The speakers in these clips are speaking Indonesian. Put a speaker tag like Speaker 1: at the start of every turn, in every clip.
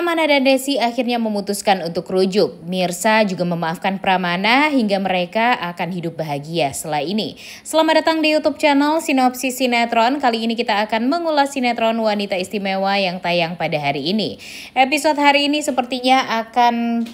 Speaker 1: Pramana dan Desi akhirnya memutuskan untuk rujuk. Mirsa juga memaafkan Pramana hingga mereka akan hidup bahagia setelah ini. Selamat datang di YouTube channel Sinopsis Sinetron. Kali ini kita akan mengulas sinetron Wanita Istimewa yang tayang pada hari ini. Episode hari ini sepertinya akan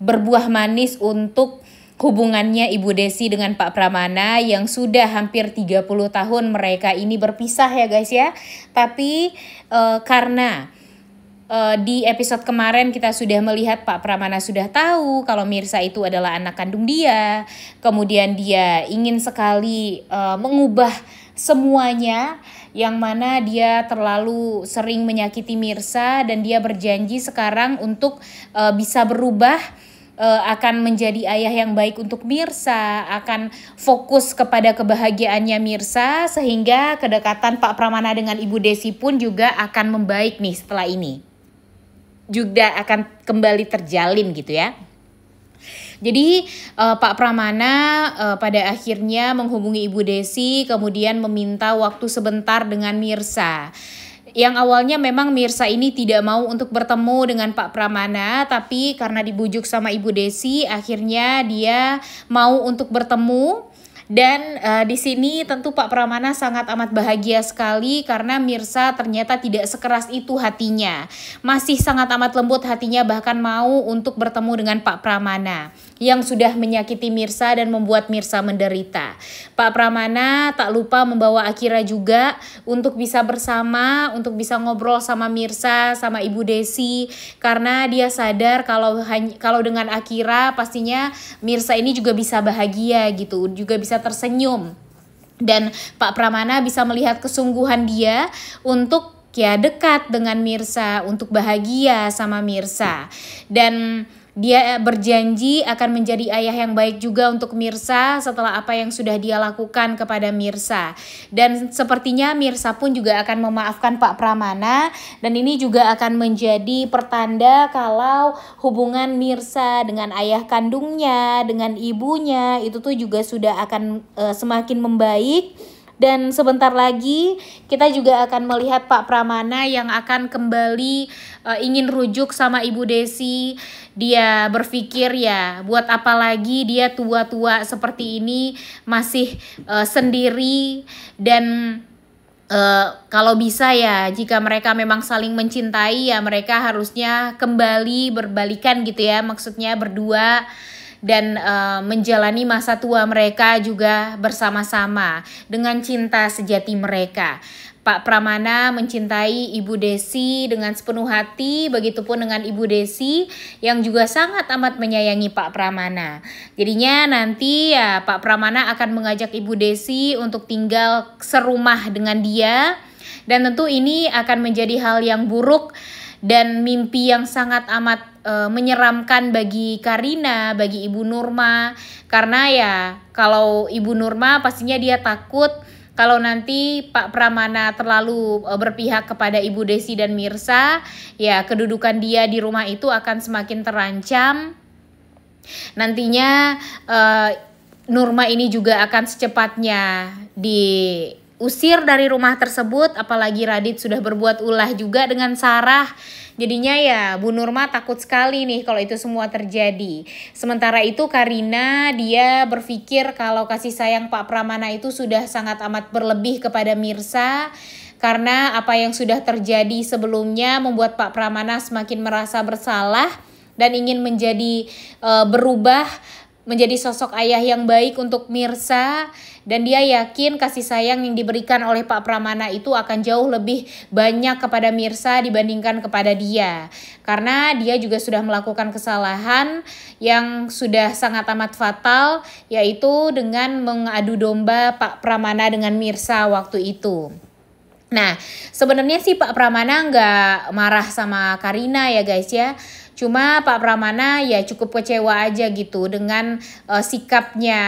Speaker 1: berbuah manis untuk hubungannya Ibu Desi dengan Pak Pramana yang sudah hampir 30 tahun mereka ini berpisah ya guys ya. Tapi karena di episode kemarin kita sudah melihat Pak Pramana sudah tahu kalau Mirsa itu adalah anak kandung dia. Kemudian dia ingin sekali mengubah semuanya, yang mana dia terlalu sering menyakiti Mirsa dan dia berjanji sekarang untuk bisa berubah, akan menjadi ayah yang baik untuk Mirsa, akan fokus kepada kebahagiaannya Mirsa, sehingga kedekatan Pak Pramana dengan Ibu Desi pun juga akan membaik nih setelah ini. Juga akan kembali terjalin gitu ya. Jadi Pak Pramana pada akhirnya menghubungi Ibu Desi, kemudian meminta waktu sebentar dengan Mirsa. Yang awalnya memang Mirsa ini tidak mau untuk bertemu dengan Pak Pramana, tapi karena dibujuk sama Ibu Desi, akhirnya dia mau untuk bertemu. Dan di sini tentu Pak Pramana sangat amat bahagia sekali karena Mirsa ternyata tidak sekeras itu hatinya. Masih sangat amat lembut hatinya, bahkan mau untuk bertemu dengan Pak Pramana yang sudah menyakiti Mirsa dan membuat Mirsa menderita. Pak Pramana tak lupa membawa Akira juga untuk bisa bersama, untuk bisa ngobrol sama Mirsa, sama Ibu Desi, karena dia sadar kalau dengan Akira pastinya Mirsa ini juga bisa bahagia gitu, juga bisa tersenyum. Dan Pak Pramana bisa melihat kesungguhan dia untuk ya dekat dengan Mirsa, untuk bahagia sama Mirsa. Dan dia berjanji akan menjadi ayah yang baik juga untuk Mirsa setelah apa yang sudah dia lakukan kepada Mirsa. Dan sepertinya Mirsa pun juga akan memaafkan Pak Pramana. Dan ini juga akan menjadi pertanda kalau hubungan Mirsa dengan ayah kandungnya, dengan ibunya, itu tuh juga sudah akan semakin membaik. Dan sebentar lagi kita juga akan melihat Pak Pramana yang akan kembali ingin rujuk sama Ibu Desi. Dia berpikir ya buat apa lagi dia tua-tua seperti ini masih sendiri. Dan kalau bisa ya jika mereka memang saling mencintai ya mereka harusnya kembali berbalikan gitu ya, maksudnya berdua. Dan menjalani masa tua mereka juga bersama-sama dengan cinta sejati mereka. Pak Pramana mencintai Ibu Desi dengan sepenuh hati, begitupun dengan Ibu Desi yang juga sangat amat menyayangi Pak Pramana. Jadinya nanti ya Pak Pramana akan mengajak Ibu Desi untuk tinggal serumah dengan dia. Dan tentu ini akan menjadi hal yang buruk dan mimpi yang sangat amat menyeramkan bagi Karina, bagi Ibu Nurma. Karena ya kalau Ibu Nurma pastinya dia takut kalau nanti Pak Pramana terlalu berpihak kepada Ibu Desi dan Mirsa, ya kedudukan dia di rumah itu akan semakin terancam. Nantinya Nurma ini juga akan secepatnya diusir dari rumah tersebut, apalagi Radit sudah berbuat ulah juga dengan Sarah. Jadinya ya Bu Nurma takut sekali nih kalau itu semua terjadi. Sementara itu Karina dia berpikir kalau kasih sayang Pak Pramana itu sudah sangat amat berlebih kepada Mirsa. Karena apa yang sudah terjadi sebelumnya membuat Pak Pramana semakin merasa bersalah dan ingin berubah menjadi sosok ayah yang baik untuk Mirsa. Dan dia yakin kasih sayang yang diberikan oleh Pak Pramana itu akan jauh lebih banyak kepada Mirsa dibandingkan kepada dia. Karena dia juga sudah melakukan kesalahan yang sudah sangat amat fatal, yaitu dengan mengadu domba Pak Pramana dengan Mirsa waktu itu. Nah, sebenarnya sih Pak Pramana nggak marah sama Karina ya guys ya. Cuma Pak Pramana ya cukup kecewa aja gitu dengan sikapnya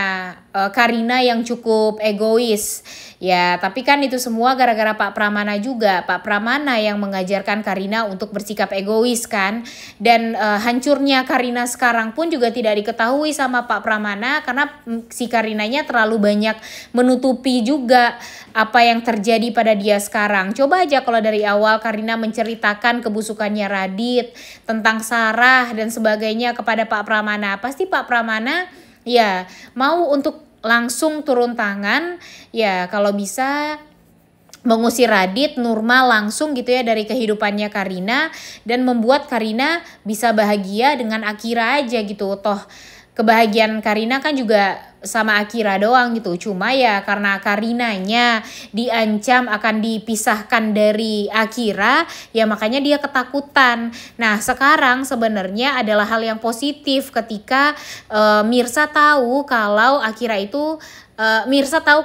Speaker 1: Karina yang cukup egois. Ya, tapi kan itu semua gara-gara Pak Pramana juga. Pak Pramana yang mengajarkan Karina untuk bersikap egois kan. Dan hancurnya Karina sekarang pun juga tidak diketahui sama Pak Pramana karena si Karinanya terlalu banyak menutupi juga apa yang terjadi pada dia sekarang. Coba aja kalau dari awal Karina menceritakan kebusukannya Radit, tentang Sarah dan sebagainya kepada Pak Pramana. Pasti Pak Pramana ya mau untuk langsung turun tangan, ya kalau bisa mengusir Radit, Nurma langsung gitu ya dari kehidupannya Karina dan membuat Karina bisa bahagia dengan Akira aja gitu. Toh kebahagiaan Karina kan juga sama Akira doang gitu. Cuma ya karena Karinanya diancam akan dipisahkan dari Akira, ya makanya dia ketakutan. Nah sekarang sebenarnya adalah hal yang positif ketika Mirsa tahu kalau Akira itu Mirsa tahu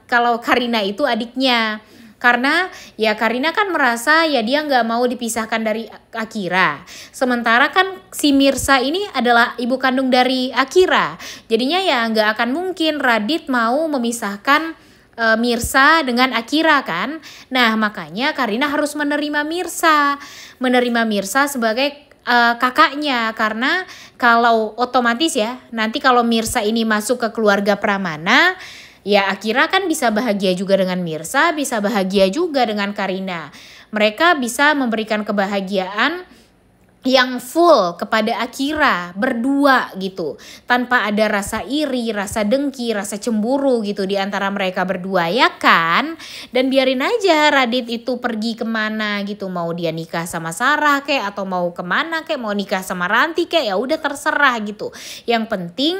Speaker 1: kalau Karina itu adiknya. Karena ya Karina kan merasa ya dia nggak mau dipisahkan dari Akira. Sementara kan si Mirsa ini adalah ibu kandung dari Akira. Jadinya ya nggak akan mungkin Radit mau memisahkan Mirsa dengan Akira kan. Nah makanya Karina harus menerima Mirsa. Menerima Mirsa sebagai kakaknya. Karena kalau otomatis ya nanti kalau Mirsa ini masuk ke keluarga Pramana, ya Akira kan bisa bahagia juga dengan Mirsa, bisa bahagia juga dengan Karina. Mereka bisa memberikan kebahagiaan yang full kepada Akira berdua gitu. Tanpa ada rasa iri, rasa dengki, rasa cemburu gitu di antara mereka berdua ya kan. Dan biarin aja Radit itu pergi kemana gitu. Mau dia nikah sama Sarah kek atau mau kemana kek. Mau nikah sama Ranti kek, ya udah terserah gitu. Yang penting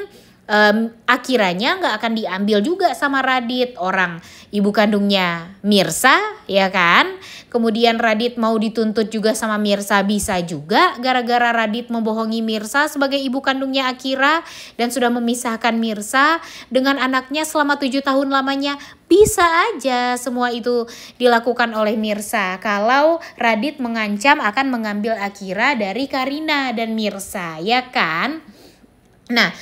Speaker 1: Akiranya nggak akan diambil juga sama Radit, orang ibu kandungnya Mirsa ya kan. Kemudian Radit mau dituntut juga sama Mirsa bisa juga gara-gara Radit membohongi Mirsa sebagai ibu kandungnya Akira dan sudah memisahkan Mirsa dengan anaknya selama 7 tahun lamanya. Bisa aja semua itu dilakukan oleh Mirsa kalau Radit mengancam akan mengambil Akira dari Karina dan Mirsa ya kan. Nah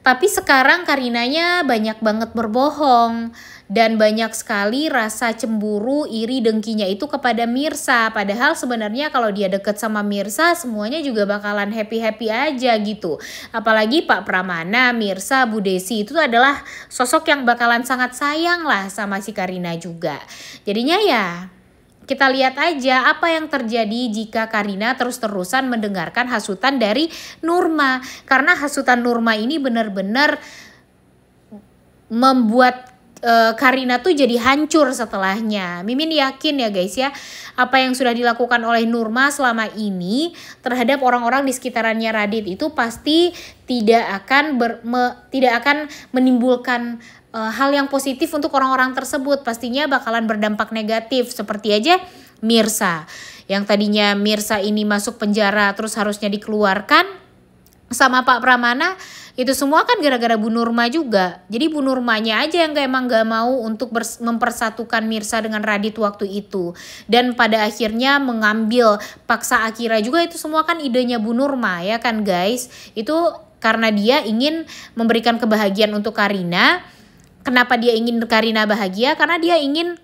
Speaker 1: tapi sekarang Karinanya banyak banget berbohong dan banyak sekali rasa cemburu, iri, dengkinya itu kepada Mirsa. Padahal sebenarnya kalau dia deket sama Mirsa semuanya juga bakalan happy-happy aja gitu. Apalagi Pak Pramana, Mirsa, Bu Desi itu adalah sosok yang bakalan sangat sayang lah sama si Karina juga. Jadinya ya kita lihat aja apa yang terjadi jika Karina terus-terusan mendengarkan hasutan dari Nurma. Karena hasutan Nurma ini benar-benar membuat Karina tuh jadi hancur setelahnya. Mimin yakin ya guys ya, apa yang sudah dilakukan oleh Nurma selama ini terhadap orang-orang di sekitarannya Radit itu pasti tidak akan menimbulkan hal yang positif untuk orang-orang tersebut. Pastinya bakalan berdampak negatif. Seperti aja Mirsa, yang tadinya Mirsa ini masuk penjara terus harusnya dikeluarkan sama Pak Pramana, itu semua kan gara-gara Bu Nurma juga. Jadi Bu Nurmanya aja yang emang gak mau untuk mempersatukan Mirsa dengan Radit waktu itu. Dan pada akhirnya mengambil paksa Akira juga, itu semua kan idenya Bu Nurma ya kan guys. Itu karena dia ingin memberikan kebahagiaan untuk Karina. Kenapa dia ingin Karina bahagia? Karena dia ingin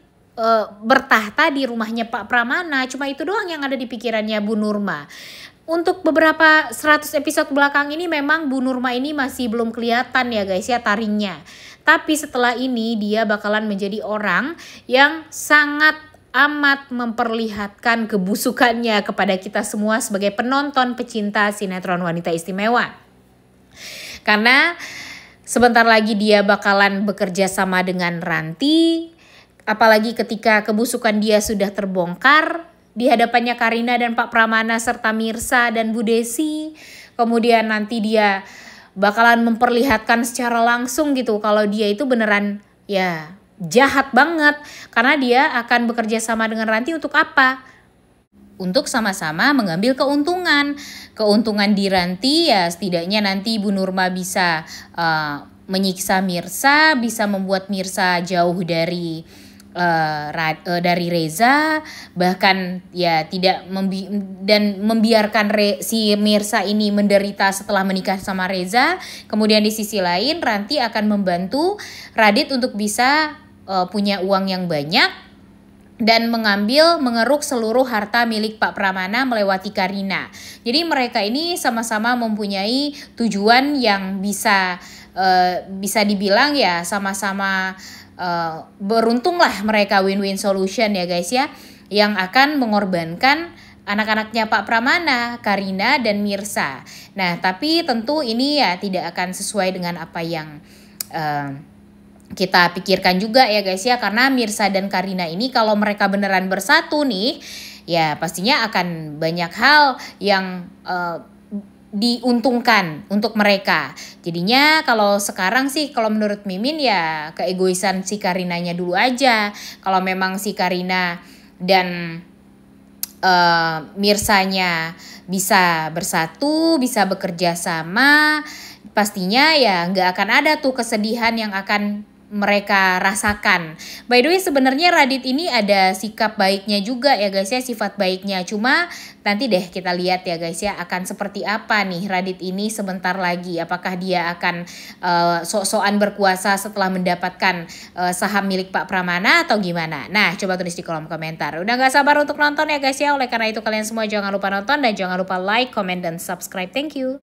Speaker 1: bertahta di rumahnya Pak Pramana. Cuma itu doang yang ada di pikirannya Bu Nurma. Untuk beberapa 100 episode belakang ini memang Bu Nurma ini masih belum kelihatan ya guys ya taringnya. Tapi setelah ini dia bakalan menjadi orang yang sangat amat memperlihatkan kebusukannya kepada kita semua sebagai penonton pecinta sinetron Wanita Istimewa. Karena sebentar lagi dia bakalan bekerja sama dengan Ranti. Apalagi ketika kebusukan dia sudah terbongkar di hadapannya Karina dan Pak Pramana serta Mirsa dan Bu Desi. Kemudian nanti dia bakalan memperlihatkan secara langsung gitu kalau dia itu beneran ya jahat banget. Karena dia akan bekerja sama dengan Ranti untuk apa? Untuk sama-sama mengambil keuntungan. Keuntungan di Ranti ya setidaknya nanti Bu Nurma bisa menyiksa Mirsa, bisa membuat Mirsa jauh dari dari Reza, bahkan ya tidak membiarkan si Mirsa ini menderita setelah menikah sama Reza. Kemudian di sisi lain Ranti akan membantu Radit untuk bisa punya uang yang banyak dan mengeruk seluruh harta milik Pak Pramana melewati Karina. Jadi mereka ini sama-sama mempunyai tujuan yang bisa dibilang ya sama-sama beruntung lah, mereka win-win solution ya guys ya, yang akan mengorbankan anak-anaknya Pak Pramana, Karina dan Mirsa. Nah tapi tentu ini ya tidak akan sesuai dengan apa yang kita pikirkan juga ya guys ya, karena Mirsa dan Karina ini kalau mereka beneran bersatu nih ya pastinya akan banyak hal yang diuntungkan untuk mereka. Jadinya kalau sekarang sih kalau menurut Mimin ya keegoisan si Karinanya dulu aja. Kalau memang si Karina dan Mirsanya bisa bersatu, bisa bekerja sama, pastinya ya nggak akan ada tuh kesedihan yang akan mereka rasakan. By the way sebenarnya Radit ini ada sikap baiknya juga ya guys ya, sifat baiknya. Cuma nanti deh kita lihat ya guys ya akan seperti apa nih Radit ini sebentar lagi. Apakah dia akan sok-sokan berkuasa setelah mendapatkan saham milik Pak Pramana atau gimana? Nah coba tulis di kolom komentar. Udah gak sabar untuk nonton ya guys ya. Oleh karena itu kalian semua jangan lupa nonton dan jangan lupa like, comment, dan subscribe. Thank you.